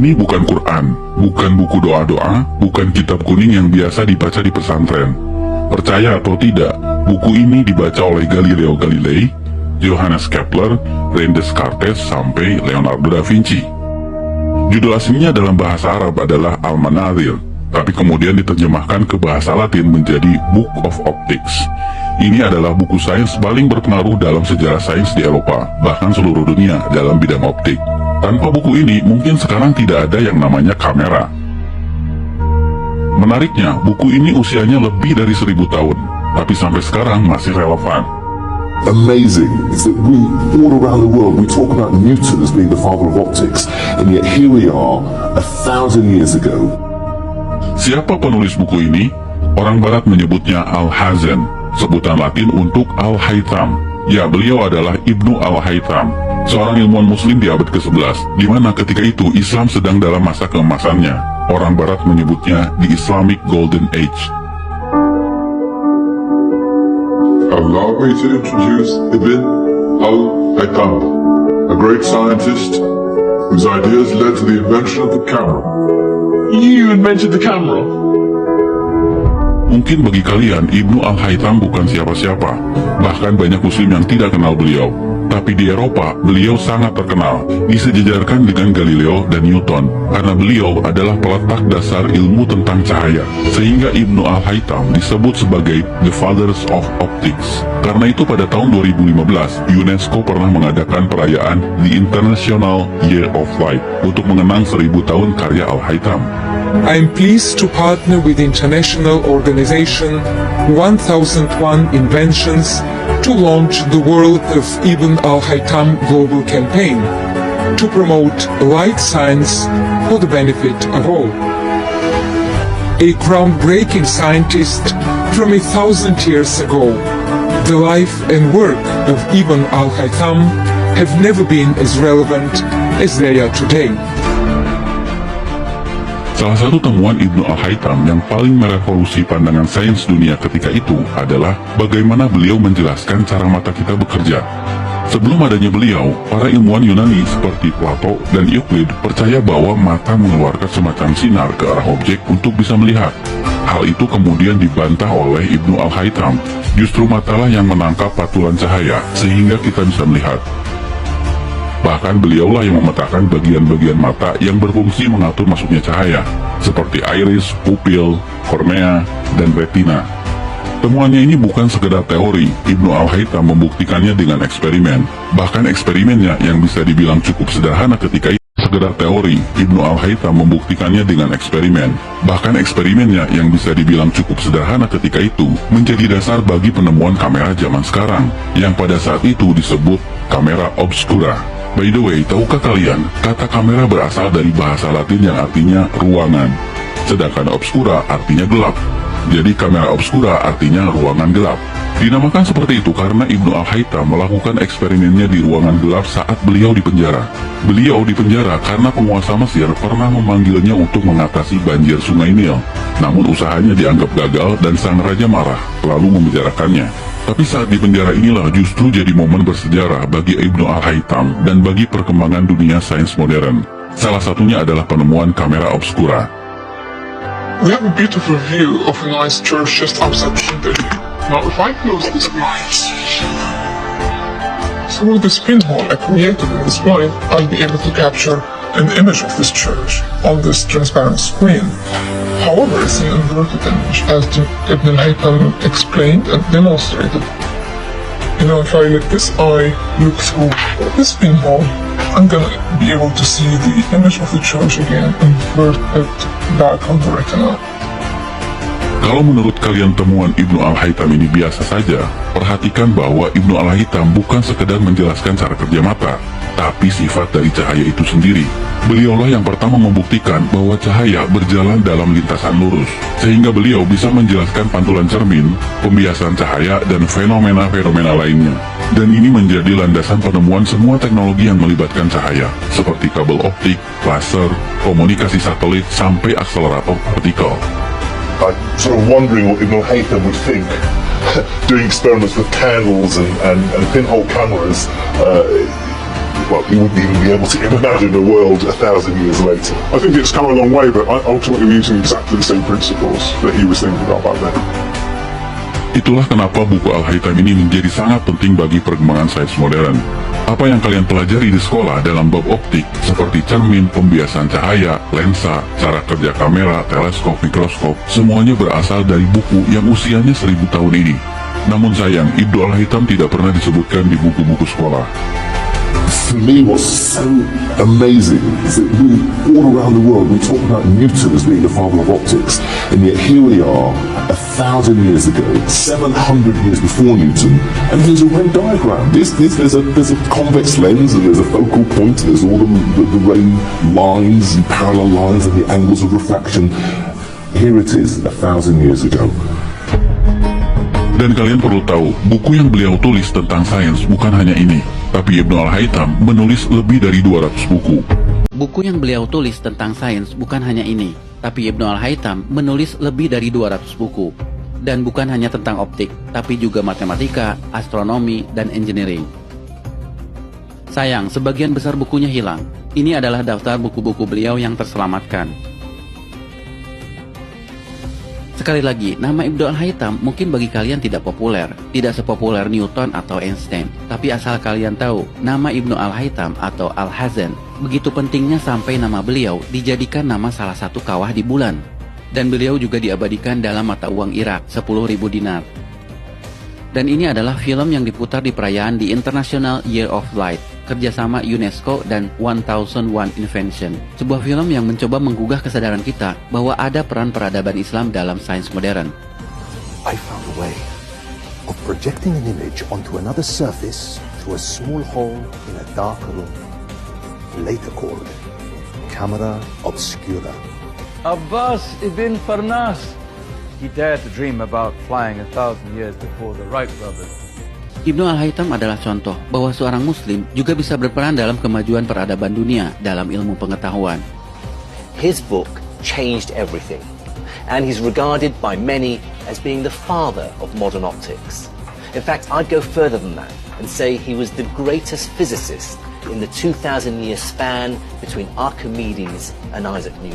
ini bukan Quran, bukan buku doa-doa, bukan kitab kuning yang biasa dibaca di pesantren. Percaya atau tidak, buku ini dibaca oleh Galileo Galilei, Johannes Kepler, René Descartes, sampai Leonardo da Vinci. Judul aslinya dalam bahasa Arab adalah Al-Manazil, tapi kemudian diterjemahkan ke bahasa Latin menjadi Book of Optics. Ini adalah buku sains paling berpengaruh dalam sejarah sains di Eropa, bahkan seluruh dunia dalam bidang optik. Tanpa buku ini, mungkin sekarang tidak ada yang namanya kamera. Menariknya, buku ini usianya lebih dari 1000 tahun, tapi sampai sekarang masih relevan. Amazing is that we, all around the world, we talk about Newton as being the father of optics, and yet here we are, 1,000 years ago. Siapa penulis buku ini? Orang Barat menyebutnya Al-Hazen, sebutan Latin untuk Al-Haytham. Ya, beliau adalah Ibnu Al-Haytham, seorang ilmuwan muslim di abad ke-11, di mana ketika itu Islam sedang dalam masa keemasannya. Orang Barat menyebutnya the Islamic Golden Age. Allow me to introduce Ibn al-Haytham, a great scientist whose ideas led to the invention of the camera. You invented the camera? Mungkin bagi kalian, Ibnu Al-Haytham bukan siapa-siapa. Bahkan banyak muslim yang tidak kenal beliau. Tapi di Eropa, beliau sangat terkenal, disejajarkan dengan Galileo dan Newton, karena beliau adalah peletak dasar ilmu tentang cahaya, sehingga Ibnu Al-Haytham disebut sebagai The Fathers of Optics. Karena itu pada tahun 2015, UNESCO pernah mengadakan perayaan The International Year of Light untuk mengenang 1000 tahun karya Al-Haytham. I am pleased to partner with the international organization 1001 Inventions to launch the World of Ibn al-Haytham Global Campaign to promote light science for the benefit of all. A groundbreaking scientist from 1,000 years ago, the life and work of Ibn al-Haytham have never been as relevant as they are today. Salah satu temuan Ibnu Al-Haytham yang paling merevolusi pandangan sains dunia ketika itu adalah bagaimana beliau menjelaskan cara mata kita bekerja. Sebelum adanya beliau, para ilmuwan Yunani seperti Plato dan Euclid percaya bahwa mata mengeluarkan semacam sinar ke arah objek untuk bisa melihat. Hal itu kemudian dibantah oleh Ibnu Al-Haytham. Justru matalah yang menangkap pantulan cahaya, sehingga kita bisa melihat. Bahkan beliaulah yang memetakan bagian-bagian mata yang berfungsi mengatur masuknya cahaya, seperti iris, pupil, kornea, dan retina. Temuannya ini bukan sekedar teori, Ibnu Al-Haytham membuktikannya dengan eksperimen. Bahkan eksperimennya yang bisa dibilang cukup sederhana ketika itu sekedar teori, Ibnu Al-Haytham membuktikannya dengan eksperimen. Bahkan eksperimennya yang bisa dibilang cukup sederhana ketika itu menjadi dasar bagi penemuan kamera zaman sekarang, yang pada saat itu disebut kamera obscura. By the way, tahukah kalian, kata kamera berasal dari bahasa Latin yang artinya ruangan, sedangkan obscura artinya gelap. Jadi kamera obscura artinya ruangan gelap. Dinamakan seperti itu karena Ibnu Al-Haytham melakukan eksperimennya di ruangan gelap saat beliau di penjara. Beliau di penjara karena penguasa Mesir pernah memanggilnya untuk mengatasi banjir sungai Nil. Namun usahanya dianggap gagal dan sang raja marah, lalu memenjarakannya. Tapi saat di penjara inilah justru jadi momen bersejarah bagi Ibnu Al-Haytham dan bagi perkembangan dunia sains modern. Salah satunya adalah penemuan kamera obscura. We have a beautiful view of a nice church just outside Shinbury. Now if I close this light, through this pinhole I created in this light, I'll be able to capture an image of this church on this transparent screen. However, it's an inverted image, as Ibn al-Haytham explained and demonstrated. You know, if I let this eye look through this pinhole, I'm gonna be able to see the image of the church again and invert it back on the retina. Kalau menurut kalian temuan Ibnu Al-Haytham ini biasa saja, perhatikan bahwa Ibnu Al-Haytham bukan sekedar menjelaskan cara kerja mata, tapi sifat dari cahaya itu sendiri. Beliaulah yang pertama membuktikan bahwa cahaya berjalan dalam lintasan lurus, sehingga beliau bisa menjelaskan pantulan cermin, pembiasan cahaya, dan fenomena-fenomena lainnya. Dan ini menjadi landasan penemuan semua teknologi yang melibatkan cahaya, seperti kabel optik, laser, komunikasi satelit, sampai akselerator partikel. I'm sort of wondering what Ibn al-Haytham would think doing experiments with candles and pinhole cameras well, he wouldn't even be able to imagine a world 1,000 years later. I think it's come a long way, but ultimately we're using exactly the same principles that he was thinking about back then. Itulah kenapa buku Al-Haytham ini menjadi sangat penting bagi perkembangan sains modern. Apa yang kalian pelajari di sekolah dalam bab optik, seperti cermin, pembiasan cahaya, lensa, cara kerja kamera, teleskop, mikroskop, semuanya berasal dari buku yang usianya 1000 tahun ini. Namun sayang, Ibnu Al-Haytham tidak pernah disebutkan di buku-buku sekolah. For me, what's so amazing is that all around the world we talk about Newton as being the father of optics, and yet here we are, 1,000 years ago, 700 years before Newton, and there's a ray diagram. There's a convex lens, and there's a focal point. There's all the ray lines and parallel lines and the angles of refraction. Here it is, 1,000 years ago. Dan kalian perlu tahu, buku yang beliau tulis tentang sains bukan hanya ini, tapi Ibnu Al-Haytham menulis lebih dari 200 buku. Buku yang beliau tulis tentang sains bukan hanya ini, tapi Ibnu Al-Haytham menulis lebih dari 200 buku. Dan bukan hanya tentang optik, tapi juga matematika, astronomi, dan engineering. Sayang, sebagian besar bukunya hilang. Ini adalah daftar buku-buku beliau yang terselamatkan. Sekali lagi, nama Ibnu Al-Haytham mungkin bagi kalian tidak populer, tidak sepopuler Newton atau Einstein. Tapi asal kalian tahu, nama Ibnu Al-Haytham atau Al-Hazan begitu pentingnya sampai nama beliau dijadikan nama salah satu kawah di bulan. Dan beliau juga diabadikan dalam mata uang Irak, 10.000 dinar. Dan ini adalah film yang diputar di perayaan di International Year of Light, kerjasama UNESCO dan 1001 Invention. Sebuah film yang mencoba menggugah kesadaran kita bahwa ada peran peradaban Islam dalam sains modern. I found a way of projecting an image onto another surface through a small hole in a dark room, later called camera obscura. Abbas ibn Farnas. He dared to dream about flying 1,000 years before the Wright brothers. Ibnu Al-Haytham adalah contoh bahwa seorang muslim juga bisa berperan dalam kemajuan peradaban dunia dalam ilmu pengetahuan. His book changed everything, and he's regarded by many as being the father of modern optics. In fact, I'd go further than that and say he was the greatest physicist in the 2,000-year span between Archimedes and Isaac Newton.